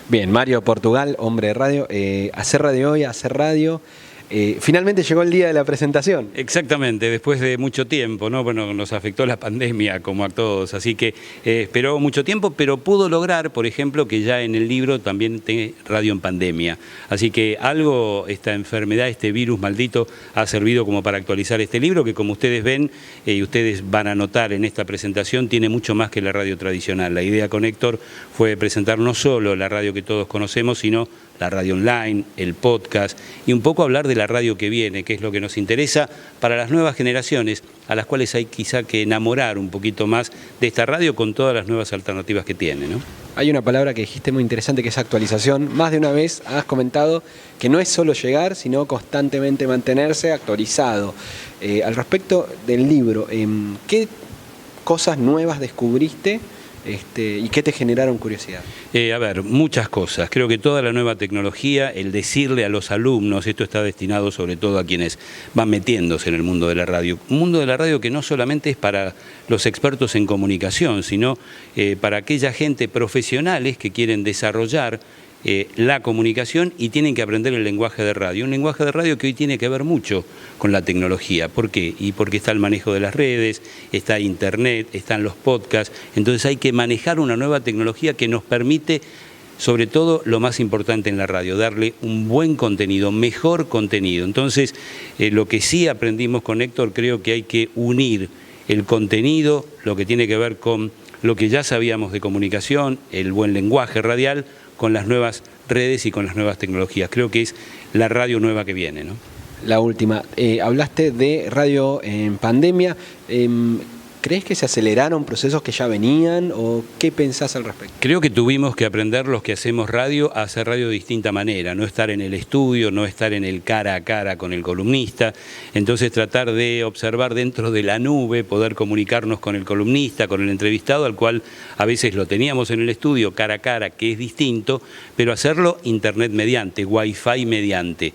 Bien, Mario Portugal, hombre de radio. Hacer radio hoy, hacer radio. Finalmente llegó el día de la presentación. Exactamente, después de mucho tiempo, ¿no? Bueno, nos afectó la pandemia como a todos, así que esperó mucho tiempo, pero pudo lograr, por ejemplo, que ya en el libro también tenga radio en pandemia. Así que algo, esta enfermedad, este virus maldito, ha servido como para actualizar este libro, que como ustedes ven y ustedes van a notar en esta presentación, tiene mucho más que la radio tradicional. La idea con Héctor fue presentar no solo la radio que todos conocemos, sino la radio online, el podcast y un poco hablar de la radio que viene, que es lo que nos interesa para las nuevas generaciones, a las cuales hay quizá que enamorar un poquito más de esta radio con todas las nuevas alternativas que tiene, ¿no? Hay una palabra que dijiste muy interesante que es actualización. Más de una vez has comentado que no es solo llegar, sino constantemente mantenerse actualizado. Al respecto del libro, ¿qué cosas nuevas descubriste? ¿Y qué te generaron curiosidad? A ver, muchas cosas. Creo que toda la nueva tecnología, el decirle a los alumnos, esto está destinado sobre todo a quienes van metiéndose en el mundo de la radio. Un mundo de la radio que no solamente es para los expertos en comunicación, sino para aquella gente profesionales que quieren desarrollar la comunicación y tienen que aprender el lenguaje de radio. Un lenguaje de radio que hoy tiene que ver mucho con la tecnología. ¿Por qué? Y porque está el manejo de las redes, está Internet, están los podcasts. Entonces hay que manejar una nueva tecnología que nos permite, sobre todo lo más importante en la radio, darle un buen contenido, mejor contenido. Entonces lo que sí aprendimos con Héctor, creo que hay que unir el contenido, lo que tiene que ver con lo que ya sabíamos de comunicación, el buen lenguaje radial, con las nuevas redes y con las nuevas tecnologías. Creo que es la radio nueva que viene, ¿no? La última, hablaste de radio en pandemia. ¿Crees que se aceleraron procesos que ya venían o qué pensás al respecto? Creo que tuvimos que aprender los que hacemos radio a hacer radio de distinta manera, no estar en el estudio, no estar en el cara a cara con el columnista, entonces tratar de observar dentro de la nube, poder comunicarnos con el columnista, con el entrevistado, al cual a veces lo teníamos en el estudio cara a cara, que es distinto, pero hacerlo internet mediante, wifi mediante.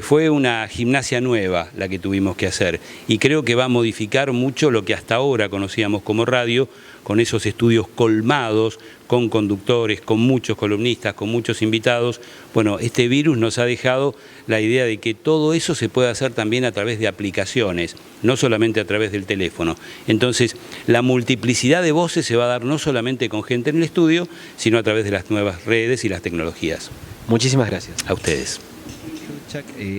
Fue una gimnasia nueva la que tuvimos que hacer y creo que va a modificar mucho lo que hasta ahora conocíamos como radio, con esos estudios colmados, con conductores, con muchos columnistas, con muchos invitados. Bueno, este virus nos ha dejado la idea de que todo eso se puede hacer también a través de aplicaciones, no solamente a través del teléfono. Entonces, la multiplicidad de voces se va a dar no solamente con gente en el estudio, sino a través de las nuevas redes y las tecnologías. Muchísimas gracias. A ustedes.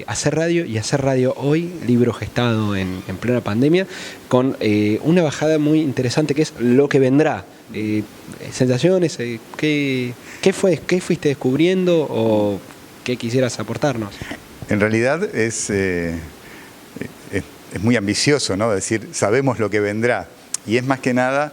Hacer radio y hacer radio hoy, libro gestado en plena pandemia, con una bajada muy interesante que es lo que vendrá. Sensaciones, ¿qué fuiste descubriendo o qué quisieras aportarnos? En realidad es muy ambicioso, ¿no? Decir, sabemos lo que vendrá. Y es más que nada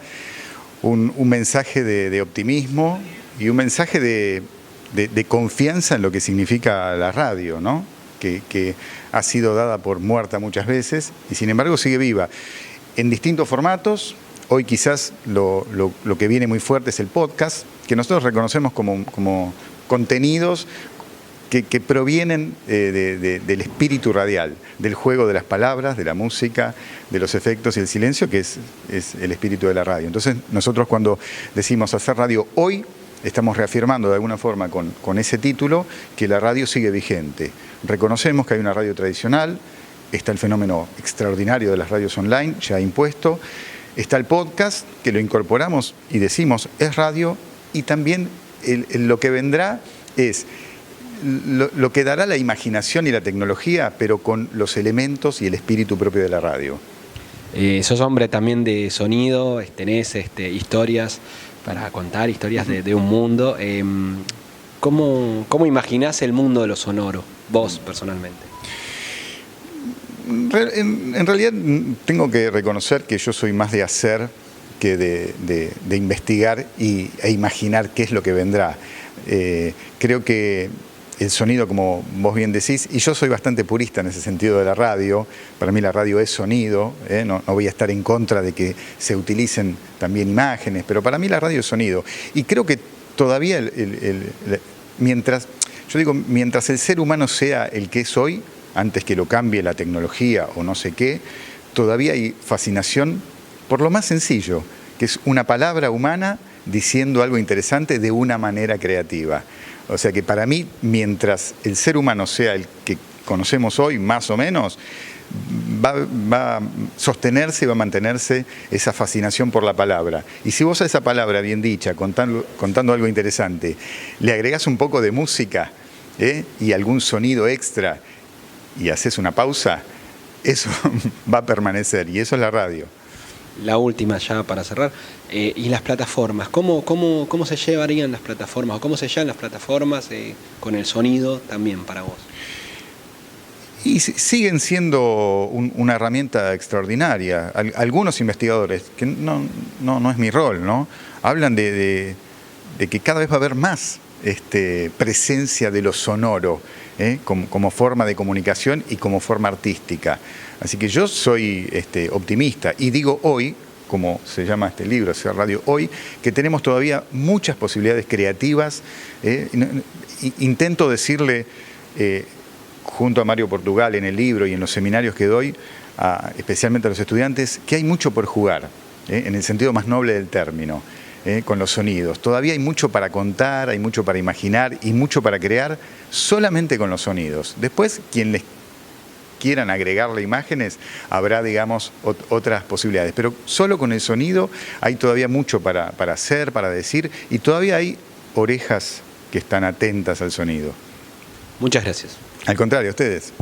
un mensaje de optimismo y un mensaje de confianza en lo que significa la radio, ¿no? Que ha sido dada por muerta muchas veces y sin embargo sigue viva. En distintos formatos, hoy quizás lo que viene muy fuerte es el podcast, que nosotros reconocemos como contenidos que provienen del espíritu radial, del juego de las palabras, de la música, de los efectos y el silencio, que es el espíritu de la radio. Entonces nosotros cuando decimos hacer radio hoy, estamos reafirmando de alguna forma con ese título que la radio sigue vigente. Reconocemos que hay una radio tradicional, está el fenómeno extraordinario de las radios online, ya impuesto, está el podcast, que lo incorporamos y decimos es radio, y también lo que vendrá es lo que dará la imaginación y la tecnología, pero con los elementos y el espíritu propio de la radio. Sos hombre también de sonido, tenés historias para contar, historias de un mundo. ¿Cómo imaginás el mundo de lo sonoro, vos personalmente? En realidad tengo que reconocer que yo soy más de hacer que de investigar e imaginar qué es lo que vendrá. Creo que el sonido, como vos bien decís, y yo soy bastante purista en ese sentido de la radio, para mí la radio es sonido, no voy a estar en contra de que se utilicen también imágenes, pero para mí la radio es sonido. Y creo que todavía, mientras el ser humano sea el que es hoy, antes que lo cambie la tecnología o no sé qué, todavía hay fascinación por lo más sencillo, que es una palabra humana diciendo algo interesante de una manera creativa. O sea que para mí, mientras el ser humano sea el que conocemos hoy, más o menos, va a sostenerse y va a mantenerse esa fascinación por la palabra. Y si vos a esa palabra bien dicha, contando algo interesante, le agregás un poco de música y algún sonido extra y haces una pausa, eso va a permanecer, y eso es la radio. La última ya para cerrar, y las plataformas, ¿cómo se llevarían las plataformas o cómo se llevan las plataformas con el sonido también para vos? Y siguen siendo una herramienta extraordinaria. Algunos investigadores, que no es mi rol, ¿no? Hablan de que cada vez va a haber más presencia de lo sonoro como forma de comunicación y como forma artística. Así que yo soy optimista y digo hoy, como se llama este libro, Hacer Radio Hoy, que tenemos todavía muchas posibilidades creativas. Intento decirle, junto a Mario Portugal en el libro y en los seminarios que doy, especialmente a los estudiantes, que hay mucho por jugar, en el sentido más noble del término, con los sonidos. Todavía hay mucho para contar, hay mucho para imaginar y mucho para crear solamente con los sonidos. Después, quien les quieran agregarle imágenes, habrá, digamos, otras posibilidades. Pero solo con el sonido hay todavía mucho para hacer, para decir, y todavía hay orejas que están atentas al sonido. Muchas gracias. Al contrario, ustedes.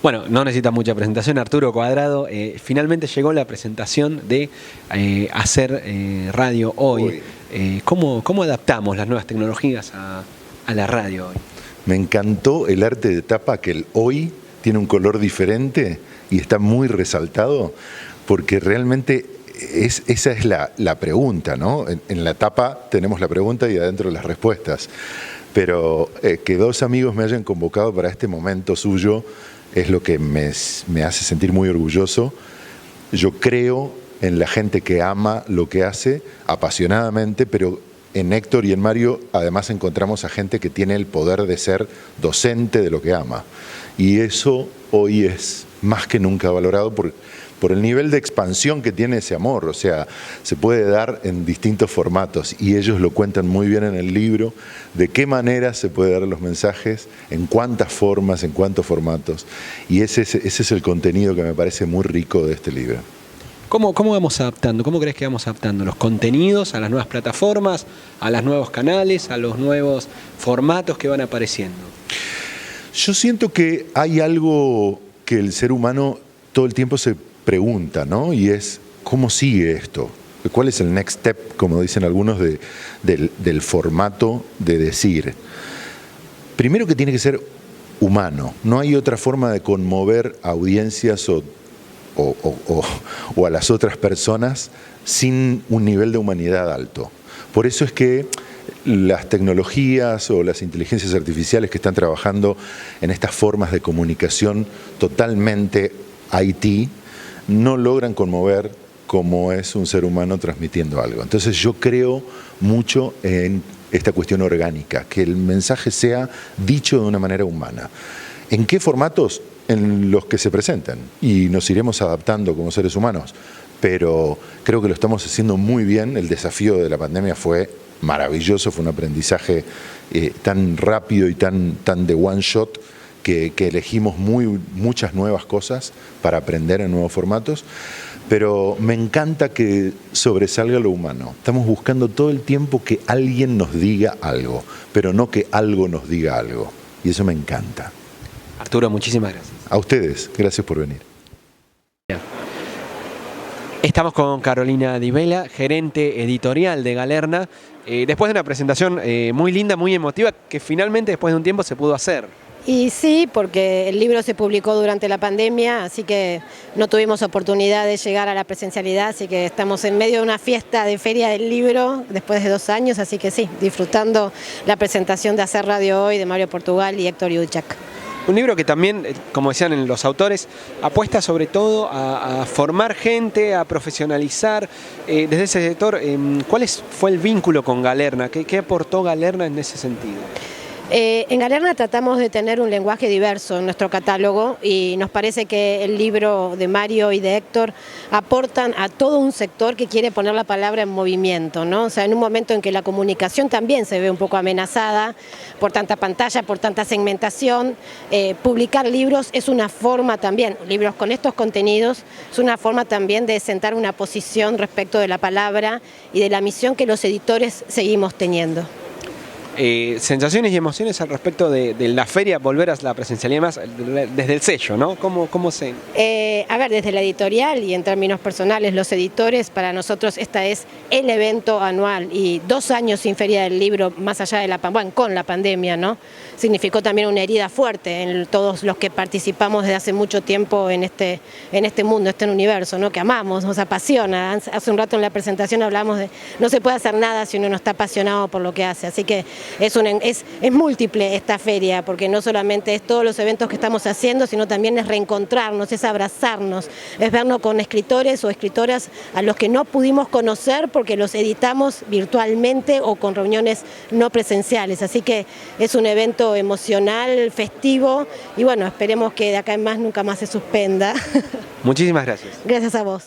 Bueno, no necesita mucha presentación. Arturo Cuadrado, finalmente llegó la presentación de Hacer Radio Hoy. ¿Cómo adaptamos las nuevas tecnologías a la radio hoy? Me encantó el arte de tapa, que el hoy tiene un color diferente y está muy resaltado, porque realmente esa es la pregunta, ¿no? En la tapa tenemos la pregunta y adentro las respuestas. Pero que dos amigos me hayan convocado para este momento suyo es lo que me hace sentir muy orgulloso. Yo creo en la gente que ama lo que hace apasionadamente, pero en Héctor y en Mario además encontramos a gente que tiene el poder de ser docente de lo que ama. Y eso hoy es más que nunca valorado por el nivel de expansión que tiene ese amor. O sea, se puede dar en distintos formatos y ellos lo cuentan muy bien en el libro, de qué manera se puede dar los mensajes, en cuántas formas, en cuántos formatos. Y ese es el contenido que me parece muy rico de este libro. ¿Cómo vamos adaptando? ¿Cómo crees que vamos adaptando los contenidos a las nuevas plataformas, a los nuevos canales, a los nuevos formatos que van apareciendo? Yo siento que hay algo que el ser humano todo el tiempo se pregunta, ¿no? Y es, ¿cómo sigue esto? ¿Cuál es el next step, como dicen algunos, del formato de decir? Primero que tiene que ser humano. No hay otra forma de conmover a audiencias o a las otras personas sin un nivel de humanidad alto. Por eso es que las tecnologías o las inteligencias artificiales que están trabajando en estas formas de comunicación totalmente IT no logran conmover como es un ser humano transmitiendo algo. Entonces yo creo mucho en esta cuestión orgánica, que el mensaje sea dicho de una manera humana. ¿En qué formatos? En los que se presenten, y nos iremos adaptando como seres humanos, pero creo que lo estamos haciendo muy bien. El desafío de la pandemia fue maravilloso, fue un aprendizaje tan rápido y tan de one shot que elegimos muchas nuevas cosas para aprender en nuevos formatos, pero me encanta que sobresalga lo humano. Estamos buscando todo el tiempo que alguien nos diga algo, pero no que algo nos diga algo, y eso me encanta. Arturo, muchísimas gracias. A ustedes, gracias por venir. Estamos con Carolina Di Vela, gerente editorial de Galerna, después de una presentación muy linda, muy emotiva, que finalmente después de un tiempo se pudo hacer. Y sí, porque el libro se publicó durante la pandemia, así que no tuvimos oportunidad de llegar a la presencialidad, así que estamos en medio de una fiesta de Feria del Libro después de 2 años, así que sí, disfrutando la presentación de Hacer Radio Hoy de Mario Portugal y Héctor Yudichak. Un libro que también, como decían los autores, apuesta sobre todo a formar gente, a profesionalizar. Desde ese sector, ¿cuál fue el vínculo con Galerna? ¿Qué aportó Galerna en ese sentido? En Galerna tratamos de tener un lenguaje diverso en nuestro catálogo y nos parece que el libro de Mario y de Héctor aportan a todo un sector que quiere poner la palabra en movimiento, ¿no? O sea, en un momento en que la comunicación también se ve un poco amenazada por tanta pantalla, por tanta segmentación, publicar libros es una forma también, libros con estos contenidos, es una forma también de sentar una posición respecto de la palabra y de la misión que los editores seguimos teniendo. Sensaciones y emociones al respecto de la feria, volver a la presencialidad más desde el sello, ¿no? ¿Cómo se...? A ver, desde la editorial y en términos personales, los editores, para nosotros este es el evento anual y 2 años sin Feria del Libro, más allá de la pandemia, con la pandemia, ¿no? Significó también una herida fuerte en todos los que participamos desde hace mucho tiempo en este mundo, este universo, ¿no? Que amamos, nos apasiona. Hace un rato en la presentación hablamos de no se puede hacer nada si uno no está apasionado por lo que hace, así que es múltiple esta feria, porque no solamente es todos los eventos que estamos haciendo, sino también es reencontrarnos, es abrazarnos, es vernos con escritores o escritoras a los que no pudimos conocer porque los editamos virtualmente o con reuniones no presenciales. Así que es un evento emocional, festivo, y bueno, esperemos que de acá en más nunca más se suspenda. Muchísimas gracias. Gracias a vos.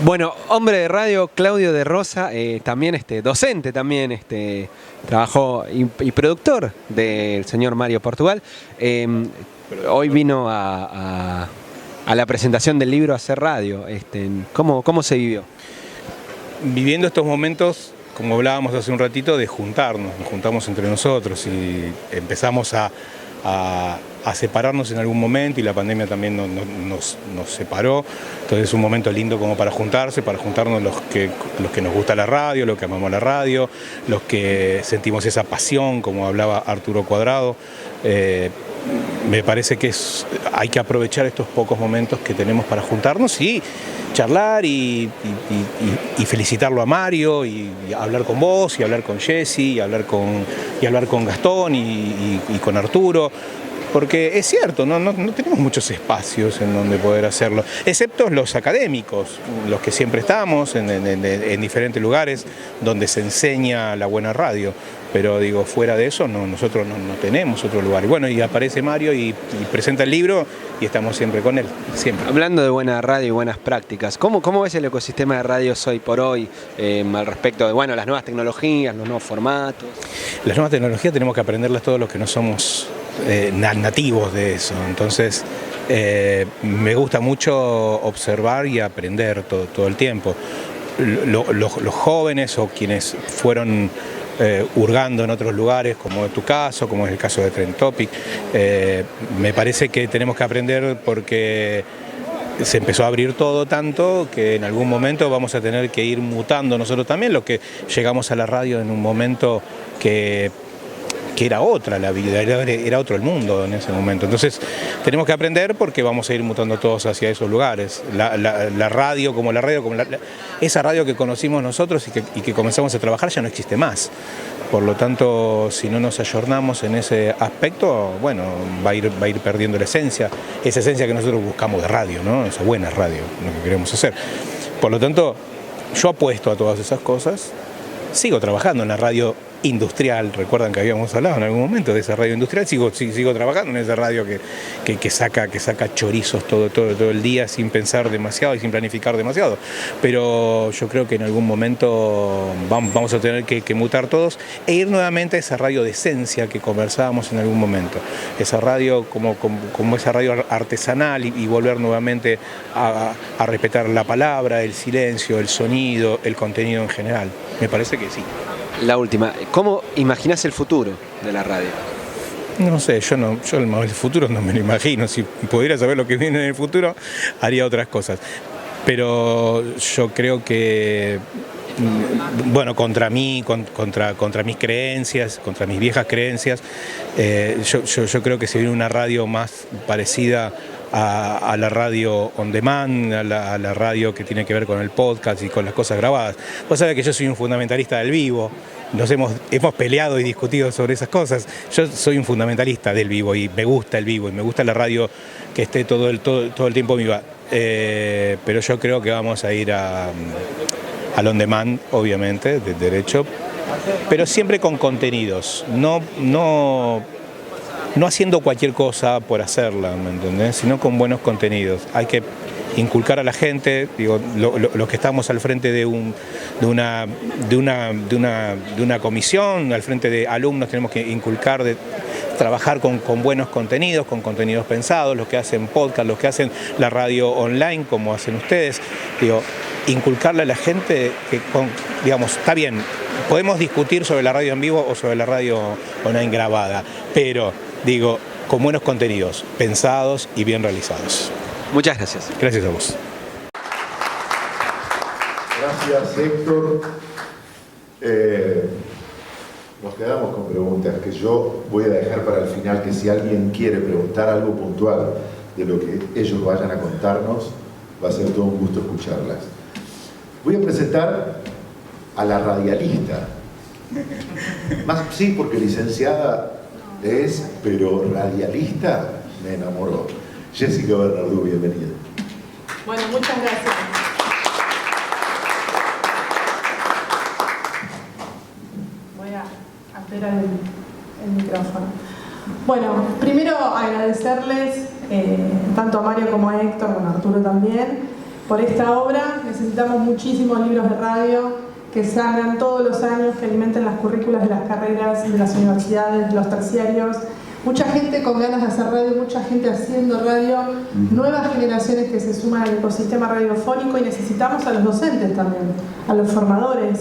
Bueno, hombre de radio, Claudio de Rosa, también docente también, trabajó y productor del señor Mario Portugal. Hoy vino a la presentación del libro a hacer radio. ¿Cómo se vivió? Viviendo estos momentos, como hablábamos hace un ratito, de juntarnos, nos juntamos entre nosotros y empezamos a separarnos en algún momento y la pandemia también nos separó. Entonces es un momento lindo como para juntarnos los que nos gusta la radio, los que amamos la radio, los que sentimos esa pasión, como hablaba Arturo Cuadrado. Me parece que hay que aprovechar estos pocos momentos que tenemos para juntarnos y charlar y felicitarlo a Mario y hablar con vos y hablar con Jessy y hablar con Gastón y con Arturo. Porque es cierto, no tenemos muchos espacios en donde poder hacerlo, excepto los académicos, los que siempre estamos en diferentes lugares donde se enseña la buena radio. Pero digo, fuera de eso, nosotros no tenemos otro lugar. Y bueno, y aparece Mario y presenta el libro y estamos siempre con él, siempre. Hablando de buena radio y buenas prácticas, ¿cómo ves el ecosistema de radios hoy por hoy al respecto de las nuevas tecnologías, los nuevos formatos? Las nuevas tecnologías tenemos que aprenderlas todos los que no somos nativos de eso. Entonces, me gusta mucho observar y aprender todo el tiempo. Los jóvenes o quienes fueron hurgando en otros lugares, como es tu caso, como es el caso de Trend Topic, me parece que tenemos que aprender porque se empezó a abrir todo tanto que en algún momento vamos a tener que ir mutando nosotros también, los que llegamos a la radio en un momento que era otra la vida, era otro el mundo en ese momento. Entonces tenemos que aprender porque vamos a ir mutando todos hacia esos lugares. La radio, esa radio que conocimos nosotros y que comenzamos a trabajar ya no existe más. Por lo tanto, si no nos ayornamos en ese aspecto, bueno, va a ir perdiendo la esencia, esa esencia que nosotros buscamos de radio, ¿no? Esa buena radio, lo que queremos hacer. Por lo tanto, yo apuesto a todas esas cosas, sigo trabajando en la radio industrial, recuerdan que habíamos hablado en algún momento de esa radio industrial, sigo trabajando en esa radio que saca chorizos todo el día sin pensar demasiado y sin planificar demasiado, pero yo creo que en algún momento vamos a tener que mutar todos e ir nuevamente a esa radio de esencia que conversábamos en algún momento, esa radio como esa radio artesanal y volver nuevamente a respetar la palabra, el silencio, el sonido, el contenido en general. Me parece que sí. La última, ¿cómo imaginás el futuro de la radio? No sé, yo el futuro no me lo imagino. Si pudiera saber lo que viene en el futuro, haría otras cosas. Pero yo creo que, bueno, contra mí, contra mis creencias, contra mis viejas creencias, yo creo que se viene una radio más parecida a la radio on demand, a la radio que tiene que ver con el podcast y con las cosas grabadas. Vos sabés que yo soy un fundamentalista del vivo, hemos peleado y discutido sobre esas cosas. Yo soy un fundamentalista del vivo y me gusta el vivo y me gusta la radio que esté todo el tiempo viva. Pero yo creo que vamos a ir al on demand, obviamente, de derecho, pero siempre con contenidos, no haciendo cualquier cosa por hacerla, ¿me entendés? Sino con buenos contenidos. Hay que inculcar a la gente, digo, los que estamos al frente de una comisión, al frente de alumnos, tenemos que inculcar, trabajar con buenos contenidos, con contenidos pensados, los que hacen podcast, los que hacen la radio online, como hacen ustedes. Digo, inculcarle a la gente que, digamos, está bien, podemos discutir sobre la radio en vivo o sobre la radio online grabada, pero, digo, con buenos contenidos, pensados y bien realizados. Muchas gracias. Gracias a vos. Gracias, Héctor. Nos quedamos con preguntas que yo voy a dejar para el final, que si alguien quiere preguntar algo puntual de lo que ellos vayan a contarnos, va a ser todo un gusto escucharlas. Voy a presentar a la radialista. Más sí, porque licenciada es, pero radialista me enamoró. Jessica Bernardú, bienvenida. Bueno, muchas gracias. Voy a alterar el micrófono. Bueno, primero agradecerles tanto a Mario como a Héctor, bueno, a Arturo también, por esta obra. Necesitamos muchísimos libros de radio que salgan todos los años, que alimenten las currículas de las carreras, de las universidades, de los terciarios. Mucha gente con ganas de hacer radio, mucha gente haciendo radio, nuevas generaciones que se suman al ecosistema radiofónico, y necesitamos a los docentes también, a los formadores.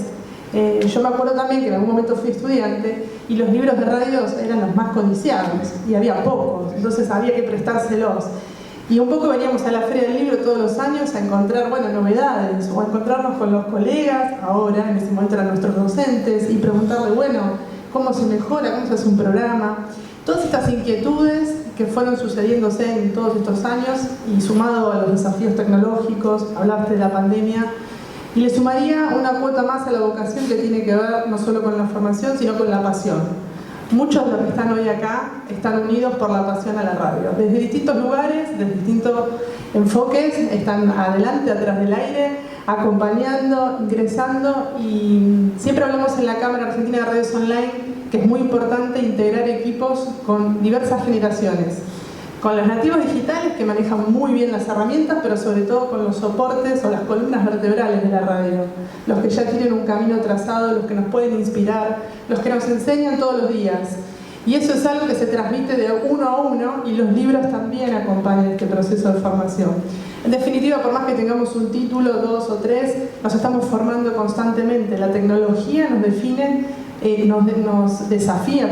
Yo me acuerdo también que en algún momento fui estudiante y los libros de radio eran los más codiciados y había pocos, entonces había que prestárselos. Y un poco veníamos a la Feria del Libro todos los años a encontrar, bueno, novedades, o a encontrarnos con los colegas, ahora en ese momento eran nuestros docentes, y preguntarle, bueno, ¿cómo se mejora? ¿Cómo se hace un programa? Todas estas inquietudes que fueron sucediéndose en todos estos años, y sumado a los desafíos tecnológicos, hablaste de la pandemia, y le sumaría una cuota más a la vocación que tiene que ver no solo con la formación, sino con la pasión. Muchos de los que están hoy acá están unidos por la pasión a la radio. Desde distintos lugares, desde distintos enfoques, están adelante, atrás del aire, acompañando, ingresando, y siempre hablamos en la Cámara Argentina de Radios Online que es muy importante integrar equipos con diversas generaciones. Con los nativos digitales, que manejan muy bien las herramientas, pero sobre todo con los soportes o las columnas vertebrales de la radio. Los que ya tienen un camino trazado, los que nos pueden inspirar, los que nos enseñan todos los días. Y eso es algo que se transmite de uno a uno, y los libros también acompañan este proceso de formación. En definitiva, por más que tengamos un título, 2 o 3, nos estamos formando constantemente. La tecnología nos define, nos desafía,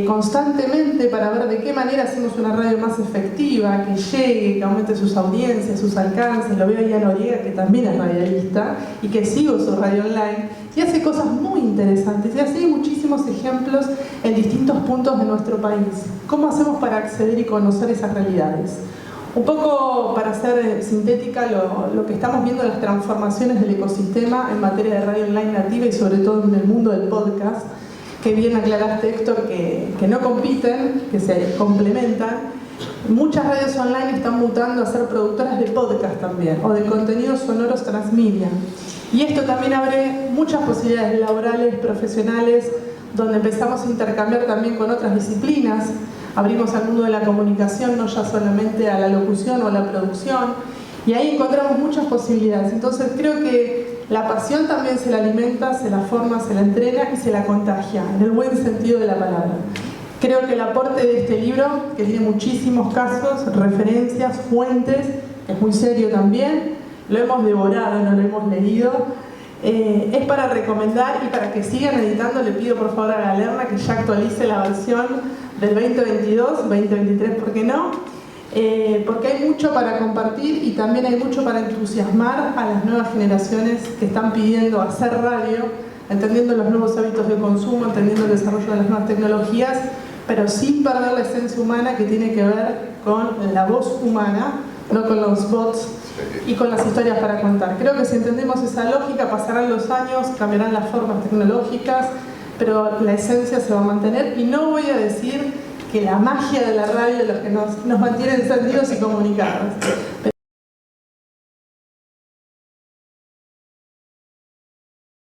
constantemente para ver de qué manera hacemos una radio más efectiva, que llegue, que aumente sus audiencias, sus alcances. Lo veo ahí a Noriega, que también es radialista y que sigo su radio online, y hace cosas muy interesantes, y así hay muchísimos ejemplos en distintos puntos de nuestro país. ¿Cómo hacemos para acceder y conocer esas realidades? Un poco para ser sintética, lo que estamos viendo, las transformaciones del ecosistema en materia de radio online nativa, y sobre todo en el mundo del podcast, que bien aclaraste, Héctor, que no compiten, que se complementan. Muchas radios online están mutando a ser productoras de podcast también, o de contenidos sonoros transmedia. Y esto también abre muchas posibilidades laborales, profesionales, donde empezamos a intercambiar también con otras disciplinas. Abrimos al mundo de la comunicación, no ya solamente a la locución o a la producción, y ahí encontramos muchas posibilidades. Entonces creo que la pasión también se la alimenta, se la forma, se la entrena y se la contagia, en el buen sentido de la palabra. Creo que el aporte de este libro, que tiene muchísimos casos, referencias, fuentes, que es muy serio también, lo hemos devorado, no lo hemos leído, es para recomendar y para que sigan editando. Le pido por favor a Galerna que ya actualice la versión del 2022, 2023, ¿por qué no? Porque hay mucho para compartir, y también hay mucho para entusiasmar a las nuevas generaciones que están pidiendo hacer radio, entendiendo los nuevos hábitos de consumo, entendiendo el desarrollo de las nuevas tecnologías, pero sin perder la esencia humana, que tiene que ver con la voz humana, no con los bots y con las historias para contar. Creo que si entendemos esa lógica, pasarán los años, cambiarán las formas tecnológicas, pero la esencia se va a mantener. Y no voy a decir que la magia de la radio es lo que nos mantiene encendidos y comunicados.